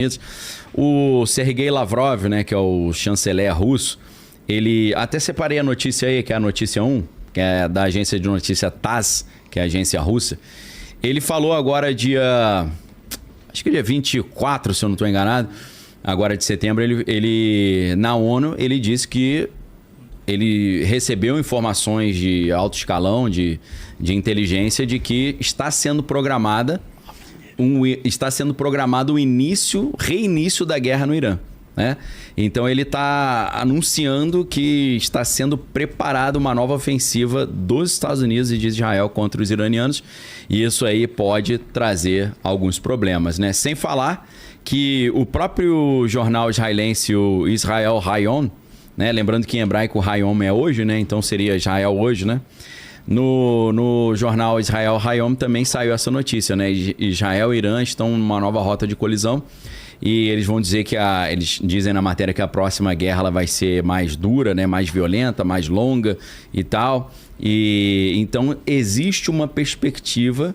Unidos. O Sergei Lavrov, né, que é o chanceler russo, ele... Até separei a notícia aí, que é a notícia 1, que é da agência de notícia TASS, que é a agência russa. Ele falou agora acho que dia 24, se eu não estou enganado, agora de setembro, ele na ONU, ele disse que ele recebeu informações de alto escalão, de inteligência, de que está sendo programado o reinício da guerra no Irã. Né? Então ele está anunciando que está sendo preparada uma nova ofensiva dos Estados Unidos e de Israel contra os iranianos, e isso aí pode trazer alguns problemas, né? Sem falar que o próprio jornal israelense, o Israel Hayom, né? Lembrando que em hebraico Hayom é hoje, né? Então seria Israel hoje, né? No jornal Israel Hayom também saiu essa notícia, né? Israel e Irã estão numa nova rota de colisão. E eles vão dizer que eles dizem na matéria que a próxima guerra ela vai ser mais dura, né? Mais violenta, mais longa e tal. E então existe uma perspectiva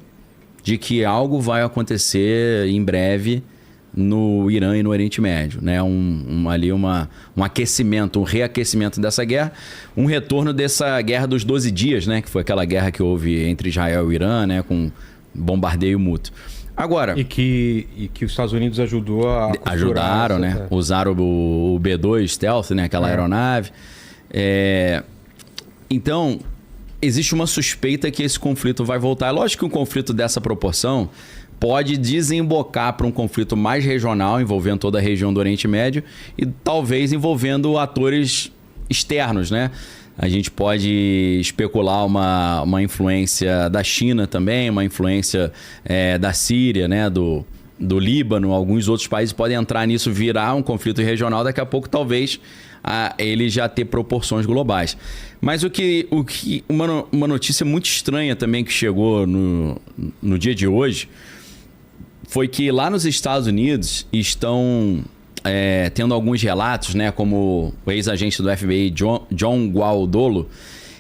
de que algo vai acontecer em breve no Irã e no Oriente Médio, né? Um aquecimento, um reaquecimento dessa guerra, um retorno dessa guerra dos 12 dias, né? Que foi aquela guerra que houve entre Israel e o Irã, né? Com bombardeio mútuo. Agora... E que os Estados Unidos ajudaram, né? Usaram o B-2 Stealth, né? Aquela aeronave. Então, existe uma suspeita que esse conflito vai voltar. É lógico que um conflito dessa proporção pode desembocar para um conflito mais regional, envolvendo toda a região do Oriente Médio e talvez envolvendo atores externos, né? A gente pode especular uma influência da China também, uma influência da Síria, né? Do Líbano, alguns outros países podem entrar nisso, virar um conflito regional, daqui a pouco talvez ele já ter proporções globais. Mas uma notícia muito estranha também que chegou no dia de hoje foi que lá nos Estados Unidos estão... tendo alguns relatos, né, como o ex-agente do FBI, John Gualdolo,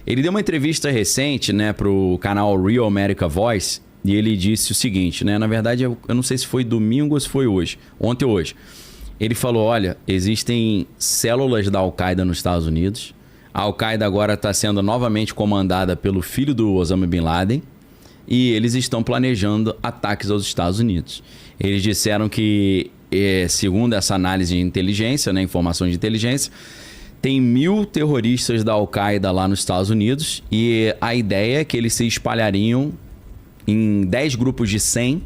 ele deu uma entrevista recente, né, para o canal Real America Voice, e ele disse o seguinte, né, na verdade eu não sei se foi domingo ou se foi hoje, ontem ou hoje. Ele falou, olha, existem células da Al-Qaeda nos Estados Unidos, a Al-Qaeda agora está sendo novamente comandada pelo filho do Osama Bin Laden, e eles estão planejando ataques aos Estados Unidos. Eles disseram que segundo essa análise de inteligência, né, informações de inteligência, tem 1.000 terroristas da Al-Qaeda lá nos Estados Unidos e a ideia é que eles se espalhariam em 10 grupos de 100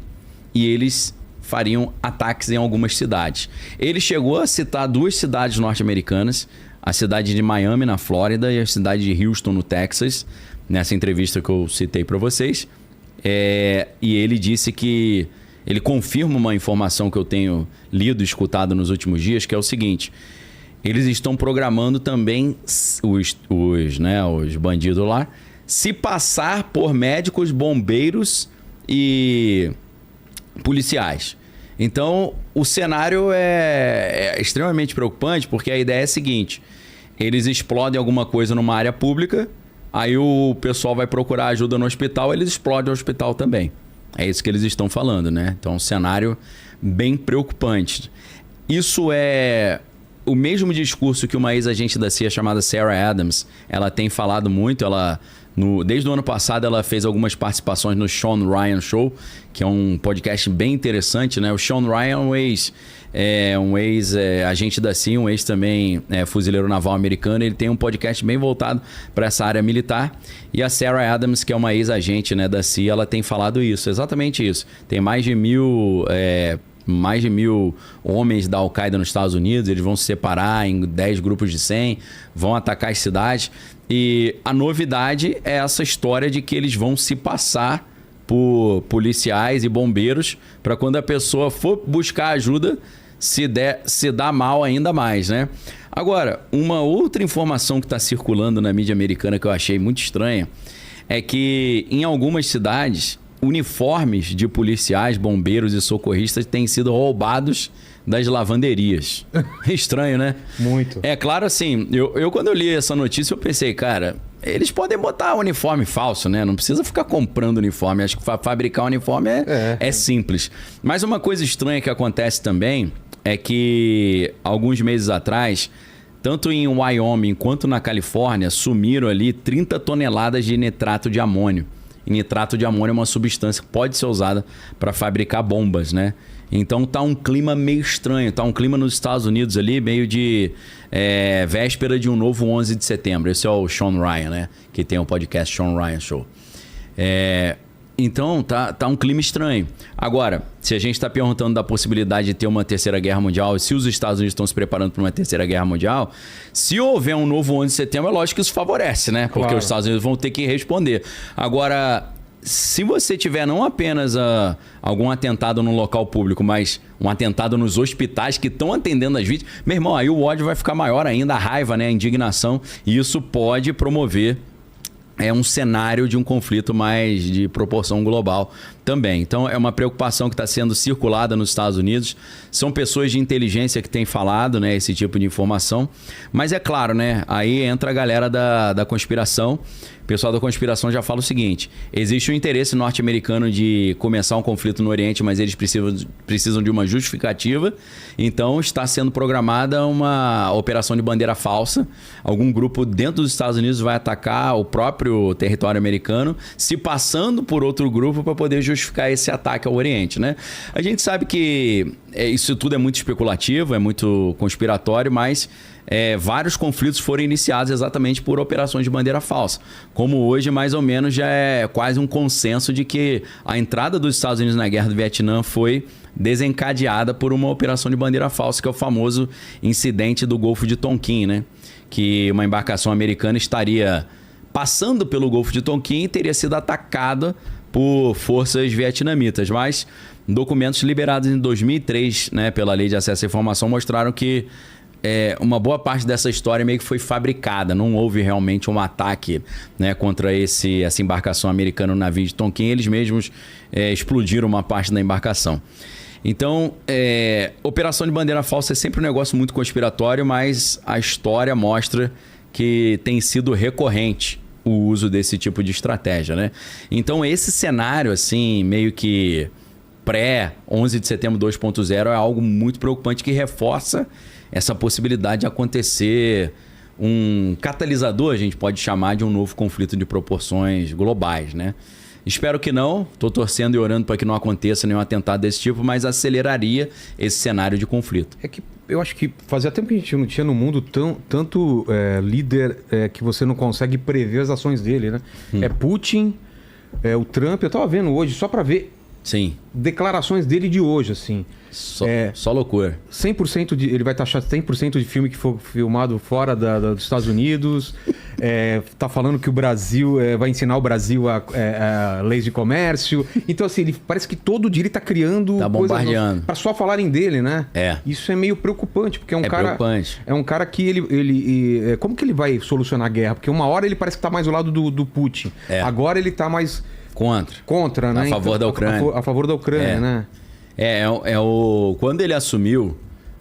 e eles fariam ataques em algumas cidades. Ele chegou a citar 2 cidades norte-americanas, a cidade de Miami, na Flórida, e a cidade de Houston, no Texas, nessa entrevista que eu citei para vocês. E ele disse que ele confirma uma informação que eu tenho lido e escutado nos últimos dias, que é o seguinte: eles estão programando também os bandidos lá se passar por médicos, bombeiros e policiais. Então, o cenário é extremamente preocupante, porque a ideia é a seguinte: eles explodem alguma coisa numa área pública, aí o pessoal vai procurar ajuda no hospital, eles explodem o hospital também. É isso que eles estão falando, né? Então, um cenário bem preocupante. Isso é o mesmo discurso que uma ex-agente da CIA chamada Sarah Adams, ela tem falado muito. Desde o ano passado, ela fez algumas participações no Sean Ryan Show, que é um podcast bem interessante, né? O Sean Ryan é um ex-agente da CIA, um ex também fuzileiro naval americano. Ele tem um podcast bem voltado para essa área militar. E a Sarah Adams, que é uma ex-agente, né, da CIA, ela tem falado isso, exatamente isso. Tem mais de 1.000 homens da Al-Qaeda nos Estados Unidos. Eles vão se separar em 10 grupos de 100, vão atacar as cidades. E a novidade é essa história de que eles vão se passar por policiais e bombeiros para quando a pessoa for buscar ajuda, se dá mal ainda mais, né? Agora, uma outra informação que está circulando na mídia americana que eu achei muito estranha é que em algumas cidades, uniformes de policiais, bombeiros e socorristas têm sido roubados das lavanderias. Estranho, né? Muito. É claro, assim, eu quando eu li essa notícia, eu pensei, cara, eles podem botar uniforme falso, né? Não precisa ficar comprando uniforme. Acho que fabricar uniforme é simples. Mas uma coisa estranha que acontece também é que alguns meses atrás, tanto em Wyoming quanto na Califórnia, sumiram ali 30 toneladas de nitrato de amônio. E nitrato de amônio é uma substância que pode ser usada para fabricar bombas, né? Então tá um clima meio estranho, tá um clima nos Estados Unidos ali, meio de véspera de um novo 11 de setembro. Esse é o Sean Ryan, né? Que tem o podcast Sean Ryan Show. Então tá um clima estranho. Agora, se a gente está perguntando da possibilidade de ter uma terceira guerra mundial, e se os Estados Unidos estão se preparando para uma terceira guerra mundial, se houver um novo 11 de setembro, é lógico que isso favorece, né? Porque os Estados Unidos vão ter que responder. Agora, se você tiver não apenas algum atentado no local público, mas um atentado nos hospitais que estão atendendo as vítimas, meu irmão, aí o ódio vai ficar maior ainda, a raiva, né? A indignação, e isso pode promover um cenário de um conflito mais de proporção global também. Então, é uma preocupação que está sendo circulada nos Estados Unidos. São pessoas de inteligência que têm falado, né, esse tipo de informação. Mas é claro, né, aí entra a galera da conspiração. O pessoal da conspiração já fala o seguinte: existe um interesse norte-americano de começar um conflito no Oriente, mas eles precisam de uma justificativa. Então, está sendo programada uma operação de bandeira falsa. Algum grupo dentro dos Estados Unidos vai atacar o próprio território americano, se passando por outro grupo para poder justificar esse ataque ao Oriente, né? A gente sabe que isso tudo é muito especulativo, é muito conspiratório, mas vários conflitos foram iniciados exatamente por operações de bandeira falsa. Como hoje, mais ou menos, já é quase um consenso de que a entrada dos Estados Unidos na Guerra do Vietnã foi desencadeada por uma operação de bandeira falsa, que é o famoso incidente do Golfo de Tonkin, né? Que uma embarcação americana estaria passando pelo Golfo de Tonkin e teria sido atacada por forças vietnamitas, mas documentos liberados em 2003, né, pela Lei de Acesso à Informação, mostraram que uma boa parte dessa história meio que foi fabricada. Não houve realmente um ataque, né, contra essa embarcação americana no navio de Tonkin. Eles mesmos explodiram uma parte da embarcação. Então, operação de bandeira falsa é sempre um negócio muito conspiratório, mas a história mostra que tem sido recorrente o uso desse tipo de estratégia, né? Então, esse cenário, assim, meio que pré-11 de setembro 2.0 é algo muito preocupante que reforça essa possibilidade de acontecer um catalisador, a gente pode chamar, de um novo conflito de proporções globais, né? Espero que não, estou torcendo e orando para que não aconteça nenhum atentado desse tipo, mas aceleraria esse cenário de conflito. É que eu acho que fazia tempo que a gente não tinha no mundo tanto líder que você não consegue prever as ações dele, né? É Putin, o Trump, eu estava vendo hoje, só para ver declarações dele de hoje, assim. Só loucura. 100% ele vai taxar 100% de filme que for filmado fora dos Estados Unidos. Tá falando que o Brasil vai ensinar o Brasil a leis de comércio. Então, assim, ele parece que todo dia ele tá criando coisas bombardeando para só falarem dele, né? Isso é meio preocupante, porque é um cara que ele como que ele vai solucionar a guerra? Porque uma hora ele parece que tá mais do lado do Putin. Agora ele tá mais contra, né? A favor da Ucrânia. A favor da Ucrânia, né? Quando ele assumiu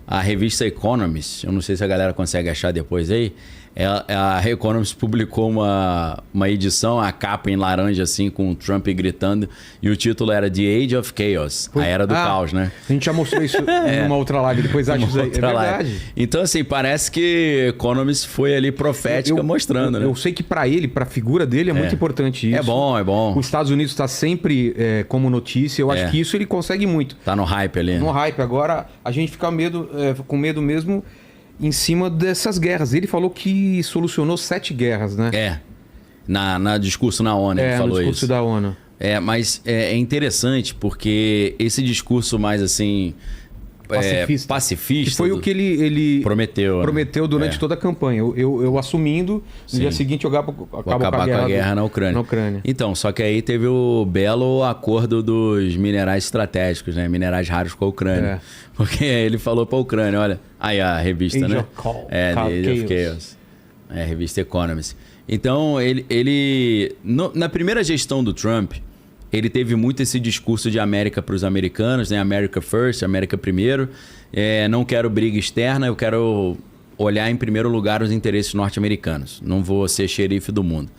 a revista Economist, eu não sei se a galera consegue achar depois aí, a Economist publicou uma edição, a capa em laranja assim, com o Trump gritando, e o título era The Age of Chaos, a Era do Caos, né? A gente já mostrou isso numa outra live, depois acho isso aí. É verdade. Então, assim, parece que Economist foi ali profética mostrando, né? Eu sei que para ele, para a figura dele, é muito importante isso. É bom. Os Estados Unidos está sempre como notícia, eu acho que isso ele consegue muito. Tá no hype ali. No hype. Agora, a gente fica com medo mesmo em cima dessas guerras. Ele falou que solucionou 7 guerras, né? Na discurso na ONU ele falou isso. No discurso da ONU. Mas é interessante porque esse discurso mais assim pacifista que foi o que ele prometeu durante toda a campanha. Eu assumindo, no dia seguinte eu acabo com a guerra na Ucrânia. Então, só que aí teve o belo acordo dos minerais estratégicos, né? Minerais raros com a Ucrânia. Porque ele falou para a Ucrânia, olha, aí a revista, Age né? The Age of Chaos. A revista Economist. Então, ele na primeira gestão do Trump, ele teve muito esse discurso de América para os americanos, né? America first, América primeiro. Não quero briga externa, eu quero olhar em primeiro lugar os interesses norte-americanos. Não vou ser xerife do mundo.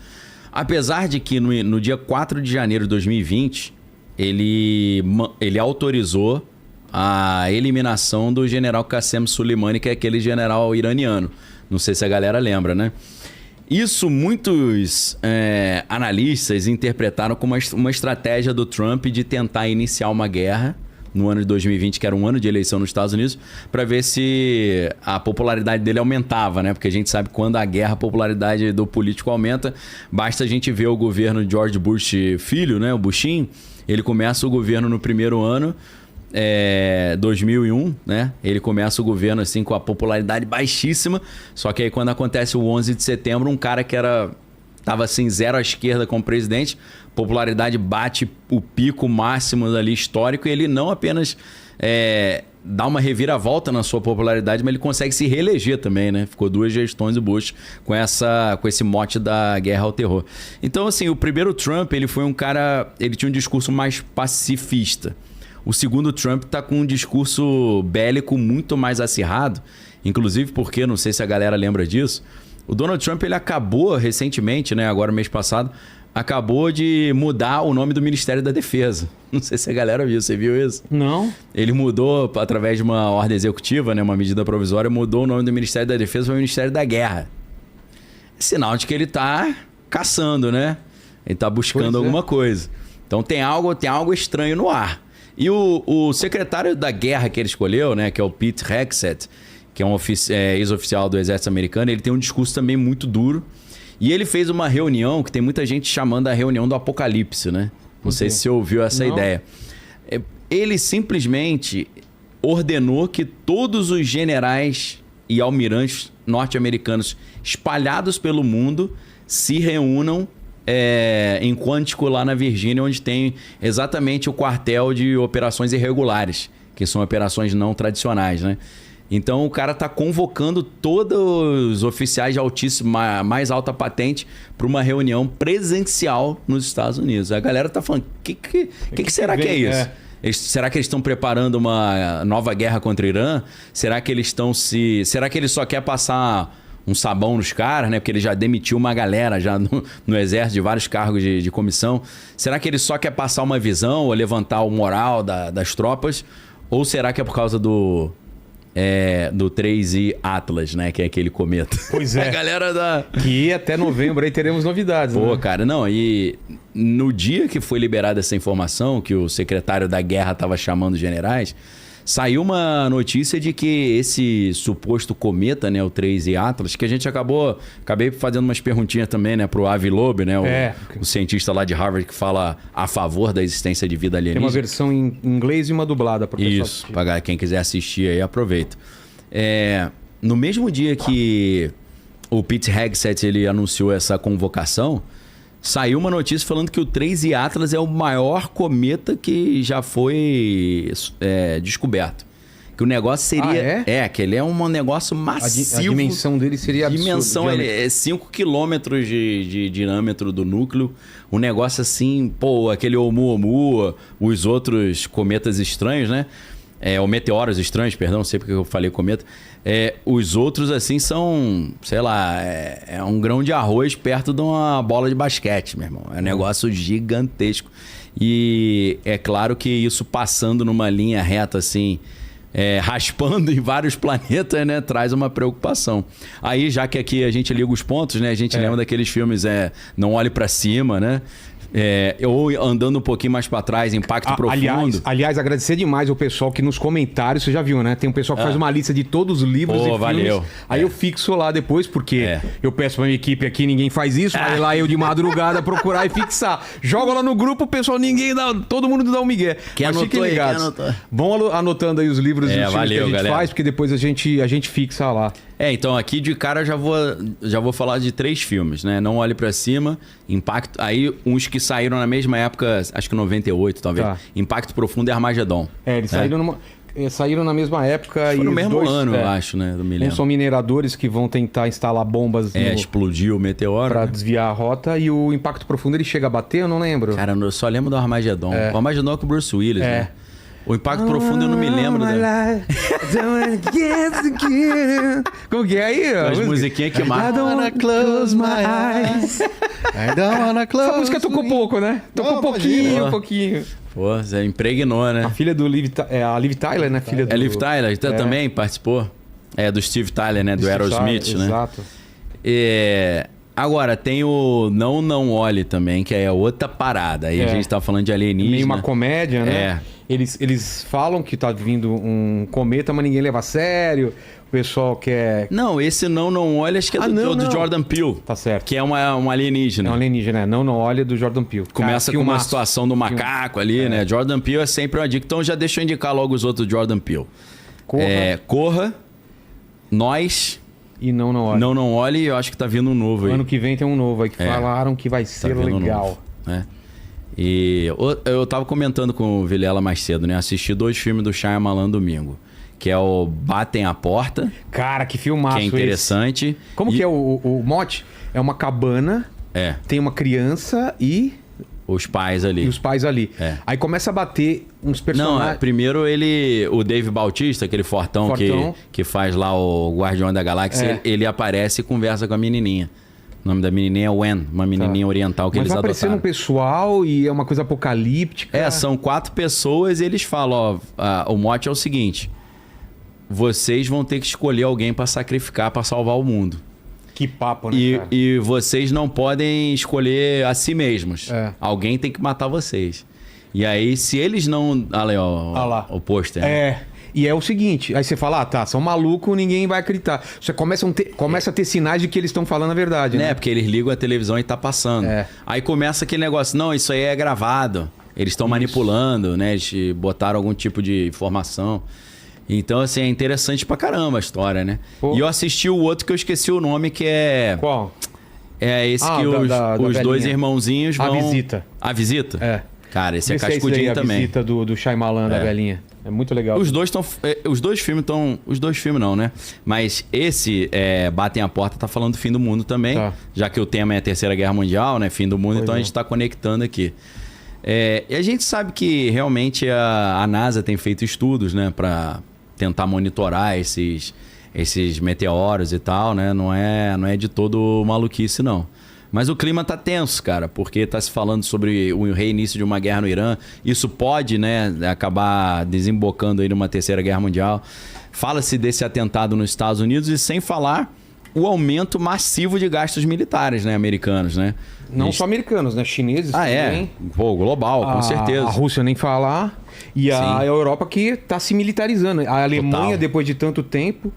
Apesar de que no dia 4 de janeiro de 2020, ele autorizou a eliminação do general Qasem Soleimani, que é aquele general iraniano. Não sei se a galera lembra, né? Isso muitos analistas interpretaram como uma estratégia do Trump de tentar iniciar uma guerra no ano de 2020, que era um ano de eleição nos Estados Unidos, para ver se a popularidade dele aumentava, né? Porque a gente sabe que quando a guerra, a popularidade do político aumenta. Basta a gente ver o governo de George Bush filho, né? O Bushinho. Ele começa o governo no primeiro ano, 2001, né? Ele começa o governo assim com a popularidade baixíssima, só que aí quando acontece o 11 de setembro, um cara que tava assim zero à esquerda como presidente, popularidade bate o pico máximo ali histórico e ele não apenas dá uma reviravolta na sua popularidade, mas ele consegue se reeleger também, né? Ficou 2 gestões do Bush com esse mote da guerra ao terror. Então assim, o primeiro Trump, ele foi um cara, ele tinha um discurso mais pacifista. O segundo Trump está com um discurso bélico muito mais acirrado, inclusive porque, não sei se a galera lembra disso, o Donald Trump ele acabou recentemente, né, agora mês passado, acabou de mudar o nome do Ministério da Defesa. Não sei se a galera viu, você viu isso? Não. Ele mudou, através de uma ordem executiva, né, uma medida provisória, mudou o nome do Ministério da Defesa para o Ministério da Guerra. Sinal de que ele está caçando, né? Ele está buscando alguma coisa. Então tem algo estranho no ar. E o secretário da guerra que ele escolheu, né, que é o Pete Hegseth, que é um ex-oficial do exército americano, ele tem um discurso também muito duro. E ele fez uma reunião que tem muita gente chamando a reunião do apocalipse, né? Não sei se você ouviu essa ideia. Ele simplesmente ordenou que todos os generais e almirantes norte-americanos espalhados pelo mundo se reúnam em Quantico, lá na Virgínia, onde tem exatamente o quartel de operações irregulares, que são operações não tradicionais, né? Então o cara tá convocando todos os oficiais de mais alta patente para uma reunião presencial nos Estados Unidos. A galera tá falando, que será que é isso? Será que eles estão preparando uma nova guerra contra o Irã? Será que ele só quer passar um sabão nos caras, né? Porque ele já demitiu uma galera já no exército de vários cargos de comissão. Será que ele só quer passar uma visão ou levantar o moral das tropas? Ou será que é por causa do 3i Atlas, né? Que é aquele cometa. Pois é. A galera Que até novembro aí teremos novidades, né? Pô, cara, não. E no dia que foi liberada essa informação, que o secretário da guerra estava chamando os generais, saiu uma notícia de que esse suposto cometa, né, o 3i Atlas, que a gente acabei fazendo umas perguntinhas também, né, pro Avi Loeb, né, o cientista lá de Harvard que fala a favor da existência de vida alienígena. Tem uma versão em inglês e uma dublada para o pessoal assistir. Isso, para quem quiser assistir aí, aproveita. No mesmo dia que o Pete Hegseth ele anunciou essa convocação, saiu uma notícia falando que o 3i Atlas é o maior cometa que já foi descoberto. Que o negócio seria... que ele é um negócio massivo. A dimensão dele seria absurda. A dimensão é 5 quilômetros de diâmetro do núcleo. Um negócio assim, aquele Oumuamua, os outros cometas estranhos, né? Ou meteoros estranhos, perdão, não sei porque eu falei cometa. Os outros, assim, são, sei lá, é um grão de arroz perto de uma bola de basquete, meu irmão. É um negócio gigantesco. E é claro que isso passando numa linha reta, assim, raspando em vários planetas, né, traz uma preocupação. Aí, já que aqui a gente liga os pontos, né, a gente lembra daqueles filmes Não Olhe Pra Cima, né? Ou andando um pouquinho mais para trás, Impacto Profundo. Aliás, agradecer demais o pessoal que nos comentários, você já viu, né? Tem um pessoal que faz uma lista de todos os livros e filmes. Valeu. Aí eu fixo lá depois, porque eu peço pra minha equipe aqui, ninguém faz isso, vai lá eu de madrugada procurar e fixar. Joga lá no grupo, o pessoal, todo mundo dá um migué. Mas fiquem ligados. Vão anotando aí os livros e os filmes que a gente faz, porque depois a gente fixa lá. Então aqui de cara já vou falar de 3 filmes, né? Não Olhe Pra Cima, Impacto... Aí uns que saíram na mesma época, acho que 98 talvez. Impacto Profundo e Armagedon. Eles saíram na mesma época. Foi no mesmo ano, eu acho, né? Não me lembro. São mineradores que vão tentar instalar bombas explodiu o meteoro. Pra desviar a rota. E o Impacto Profundo, ele chega a bater? Eu não lembro. Cara, eu só lembro do Armagedon. O Armagedon é com o Bruce Willis, né? O Impacto Profundo eu não me lembro. Como que é aí? As musiquinhas que marcam. I don't wanna close my eyes. I don't wanna close. Essa música tocou pouco, né? Tocou um pouquinho. Pô, você impregnou, né? A filha do a Liv Tyler, né? Filha do... Liv Tyler também participou. Do Steve Tyler, né? Do Aerosmith, né? Exato. Agora, tem o Não Olhe também, que é outra parada. Aí a gente tá falando de alienígena. Meio uma comédia, né? Eles falam que tá vindo um cometa, mas ninguém leva a sério. O pessoal quer... Não, esse Não Olhe, acho que é do Jordan Peele. Tá certo. Que é um alienígena. É um alienígena, né? Não Olhe do Jordan Peele. Começa com uma situação do macaco ali, né? Jordan Peele é sempre uma dica. Então já deixa eu indicar logo os outros Jordan Peele. Corra, Nós... E Não Olhe. Não Olhe, eu acho que tá vindo um novo aí. Ano que vem tem um novo aí que falaram que vai ser legal. Novo, E eu tava comentando com o Vilela mais cedo, né? Assisti 2 filmes do Shyamalan domingo. Que é o Batem a Porta. Cara, que filmaço que é interessante. Esse. Como que é o mote? É uma cabana, tem uma criança e... Os pais ali. E os pais ali. Aí começa a bater uns personagens... Não, primeiro o Dave Bautista, aquele fortão. Que faz lá o Guardião da Galáxia, ele aparece e conversa com a menininha. O nome da menininha é Wen, uma menininha oriental que eles adotaram. Mas vai aparecendo um pessoal e é uma coisa apocalíptica. São 4 pessoas e eles falam, o mote é o seguinte: vocês vão ter que escolher alguém para sacrificar, para salvar o mundo. Que papo, né, cara? E vocês não podem escolher a si mesmos. Alguém tem que matar vocês. E aí, se eles não... Olha lá, o pôster. E é o seguinte, aí você fala, são malucos, ninguém vai acreditar. Você começa a ter sinais de que eles estão falando a verdade, né? Porque eles ligam a televisão e tá passando. Aí começa aquele negócio, não, isso aí é gravado. Eles estão manipulando, né? Eles botaram algum tipo de informação. Então, assim, é interessante pra caramba a história, né? Pô. E eu assisti o outro que eu esqueci o nome, que é... Qual? É esse que os 2 irmãozinhos vão... A Visita. A Visita? Cara, esse é também. cascudinho também. A Visita do Shyamalan, da velhinha. É muito legal. Os dois filmes estão... Os 2 filmes não, né? Mas esse, Batem a Porta, tá falando do fim do mundo também. Já que o tema é a Terceira Guerra Mundial, né? Fim do mundo, então a gente tá conectando aqui. E a gente sabe que realmente a NASA tem feito estudos, né? Pra tentar monitorar esses meteoros e tal, né? Não é de todo maluquice, não. Mas o clima tá tenso, cara, porque tá se falando sobre o reinício de uma guerra no Irã. Isso pode, né, acabar desembocando aí numa Terceira Guerra Mundial. Fala-se desse atentado nos Estados Unidos e sem falar o aumento massivo de gastos militares, né, americanos, né? Não só americanos, né? Chineses também. Pô, global, com certeza. A Rússia nem falar. E a Europa que tá se militarizando. A Alemanha, depois de tanto tempo...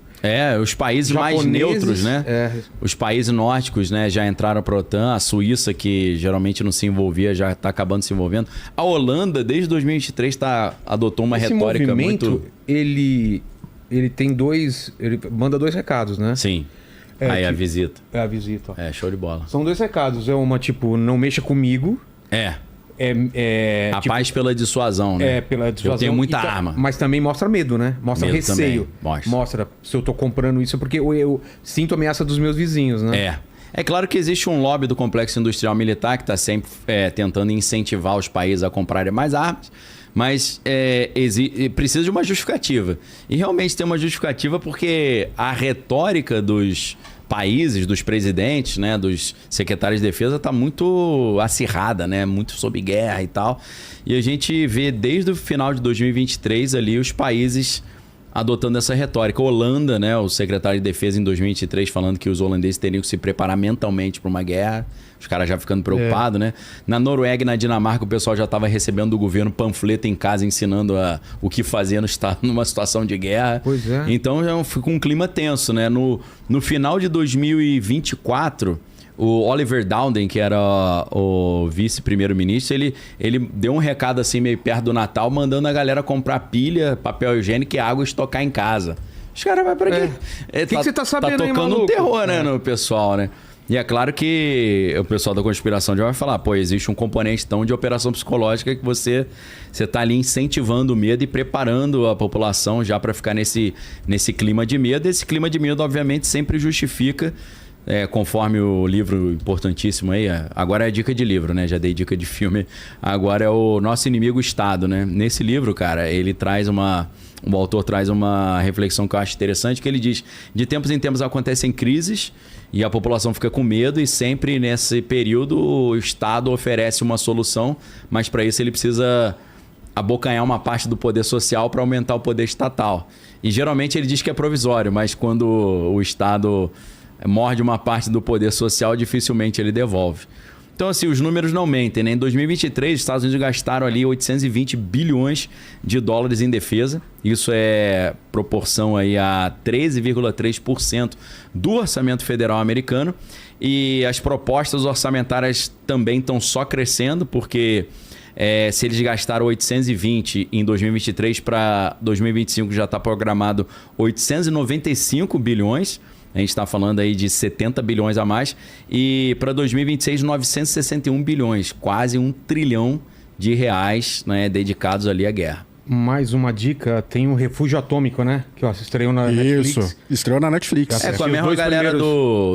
os países mais neutros, né? Os países nórdicos, né, já entraram para a OTAN. A Suíça, que geralmente não se envolvia, já está acabando se envolvendo. A Holanda, desde 2023, adotou uma retórica muito... Ele tem 2... Ele manda 2 recados, né? Sim. Aí a visita. É a visita. Show de bola. São 2 recados. É uma, tipo, não mexa comigo. A paz pela dissuasão, né? Pela dissuasão. Eu tenho muita arma. Mas também mostra medo, né? Mostra medo receio. Mostra se eu tô comprando isso, porque eu sinto ameaça dos meus vizinhos, né? É claro que existe um lobby do complexo industrial militar que está sempre tentando incentivar os países a comprarem mais armas, mas precisa de uma justificativa. E realmente tem uma justificativa porque a retórica dos países, dos presidentes, né, dos secretários de defesa está muito acirrada, né, muito sob guerra e tal. E a gente vê desde o final de 2023 ali os países adotando essa retórica. A Holanda, né, o secretário de defesa em 2023 falando que os holandeses teriam que se preparar mentalmente para uma guerra. Os caras já ficando preocupados, né? Na Noruega e na Dinamarca o pessoal já estava recebendo do governo panfleto em casa ensinando o que fazer numa situação de guerra. Pois é. Então já fica um clima tenso, né? No final de 2024... O Oliver Dowden, que era o vice-primeiro-ministro, ele deu um recado assim meio perto do Natal, mandando a galera comprar pilha, papel higiênico e água e estocar em casa. Os caras vai pra quê? O que você tá sabendo tá aí, tocando maluco? terror, né, no pessoal, né? E é claro que o pessoal da conspiração já vai falar, existe um componente então de operação psicológica que você tá ali incentivando o medo e preparando a população já para ficar nesse clima de medo. Esse clima de medo, obviamente, sempre justifica... conforme o livro importantíssimo aí, agora é dica de livro, né? Já dei dica de filme. Agora é o Nosso Inimigo Estado, né? Nesse livro, cara, ele traz o autor traz uma reflexão que eu acho interessante, que ele diz, de tempos em tempos acontecem crises e a população fica com medo e sempre nesse período o Estado oferece uma solução, mas para isso ele precisa abocanhar uma parte do poder social para aumentar o poder estatal. E geralmente ele diz que é provisório, mas quando o Estado morde uma parte do poder social, dificilmente ele devolve. Então, assim, os números não mentem, né? Em 2023, os Estados Unidos gastaram ali 820 bilhões de dólares em defesa. Isso é proporção aí a 13,3% do orçamento federal americano. E as propostas orçamentárias também estão só crescendo, porque se eles gastaram 820 em 2023, para 2025 já está programado 895 bilhões. A gente está falando aí de 70 bilhões a mais. E para 2026, 961 bilhões. Quase 1 trilhão de reais, né, dedicados ali à guerra. Mais uma dica, tem o Refúgio Atômico, né? Que estreou na Netflix. Isso, estreou na Netflix. Com a mesma galera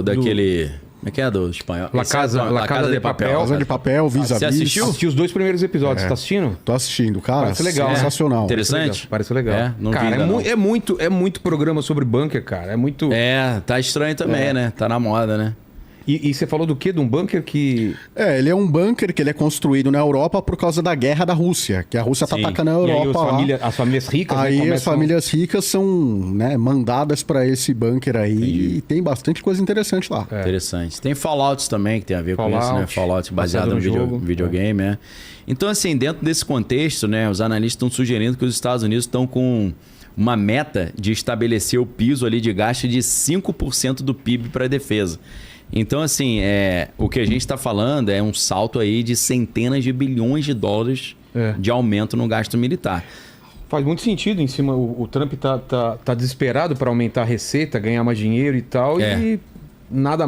daquele... Como é que é do espanhol? La Casa de Papel. Casa de Papel, Vis-a-Vis. Você assistiu? Assisti os 2 primeiros episódios. Tá assistindo? Tô assistindo, cara. Parece legal, sensacional. Interessante? Parece legal. Não cara, vi ainda, é muito programa sobre bunker, cara. É muito... tá estranho também, né? Tá na moda, né? E você falou do quê? De um bunker que... Ele é um bunker que ele é construído na Europa por causa da guerra da Rússia. Que a Rússia tá atacando a Europa as famílias ricas... Aí as famílias ricas são mandadas para esse bunker aí. Entendi. E tem bastante coisa interessante lá. Interessante. Tem Fallouts também, que tem a ver com isso, né? Fallout baseado no videogame, Então, assim, dentro desse contexto, né? Os analistas estão sugerindo que os Estados Unidos estão com uma meta de estabelecer o piso ali de gasto de 5% do PIB para a defesa. Então, assim, o que a gente está falando é um salto aí de centenas de bilhões de dólares de aumento no gasto militar. Faz muito sentido em cima. O Trump tá desesperado para aumentar a receita, ganhar mais dinheiro e tal. E nada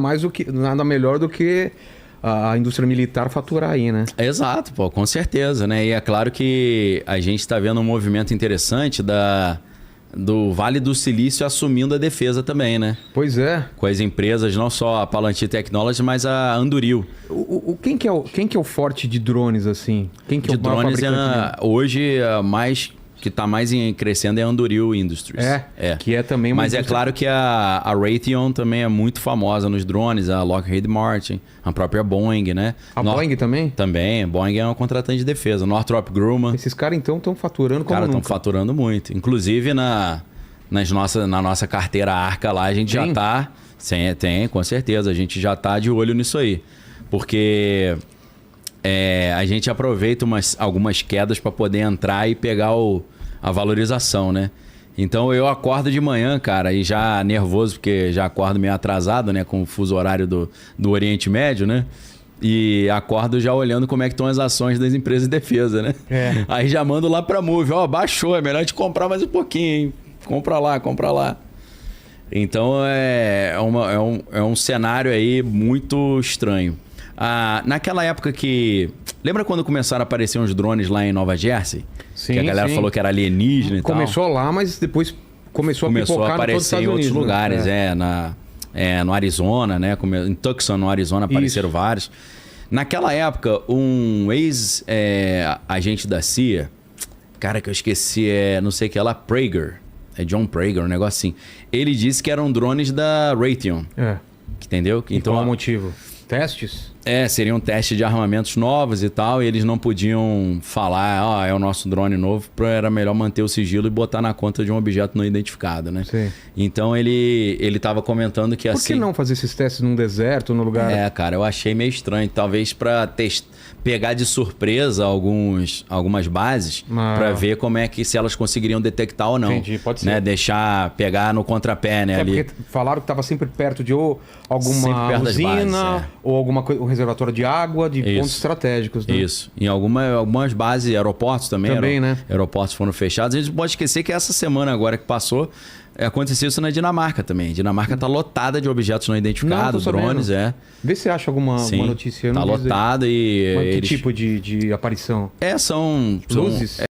melhor do que a indústria militar faturar aí, né? Exato, pô, com certeza, né? E é claro que a gente está vendo um movimento interessante do Vale do Silício assumindo a defesa também, né? Pois é. Com as empresas, não só a Palantir Technologies, mas a Anduril. Quem que é o forte de drones, assim? Quem que é o maior fabricante? Hoje, que está mais crescendo é a Anduril Industries. Que é também uma Mas é claro que a Raytheon também é muito famosa nos drones, a Lockheed Martin, a própria Boeing, né? Boeing também? Também. Boeing é uma contratante de defesa. Northrop Grumman. Esses caras, então, estão faturando como nunca. Estão faturando muito. Inclusive, na nossa carteira Arca lá, a gente já está... Tem, com certeza. A gente já está de olho nisso aí. Porque... a gente aproveita algumas quedas para poder entrar e pegar a valorização, né? Então eu acordo de manhã, cara, e já nervoso, porque já acordo meio atrasado, né? Com o fuso horário do Oriente Médio, né? E acordo já olhando como é que estão as ações das empresas de defesa, né? Aí já mando lá para Move, baixou, é melhor te comprar mais um pouquinho, hein? Compra lá. Então é um cenário aí muito estranho. Naquela época que... Lembra quando começaram a aparecer uns drones lá em Nova Jersey? Sim, que a galera falou que era alienígena e tal. Começou lá, mas depois começou a aparecer em outros lugares. No Arizona, né? Em Tucson, no Arizona, apareceram vários. Naquela época, um ex-agente da CIA, cara que eu esqueci, não sei o que é lá, Prager. É John Prager, um negócio assim. Ele disse que eram drones da Raytheon. Entendeu? Então, qual o motivo? Testes? Seriam testes de armamentos novos e tal, e eles não podiam falar, é o nosso drone novo, era melhor manter o sigilo e botar na conta de um objeto não identificado, né? Sim. Então ele estava comentando que Por que não fazer esses testes num deserto, num lugar... Cara, eu achei meio estranho, talvez para pegar de surpresa algumas bases, para ver como é que se elas conseguiriam detectar ou não. Entendi, pode ser. Né? Pegar no contrapé, né? Ali. Porque falaram que estava sempre perto de alguma usina, ou alguma coisa, um reservatório de água, de pontos estratégicos. Né? Isso. Em algumas bases, aeroportos também, né? Aeroportos foram fechados. A gente pode esquecer que essa semana agora que passou, aconteceu isso na Dinamarca também. A Dinamarca está lotada de objetos não identificados, drones, Vê se acha alguma notícia. Está lotada e... Que tipo de aparição? São luzes?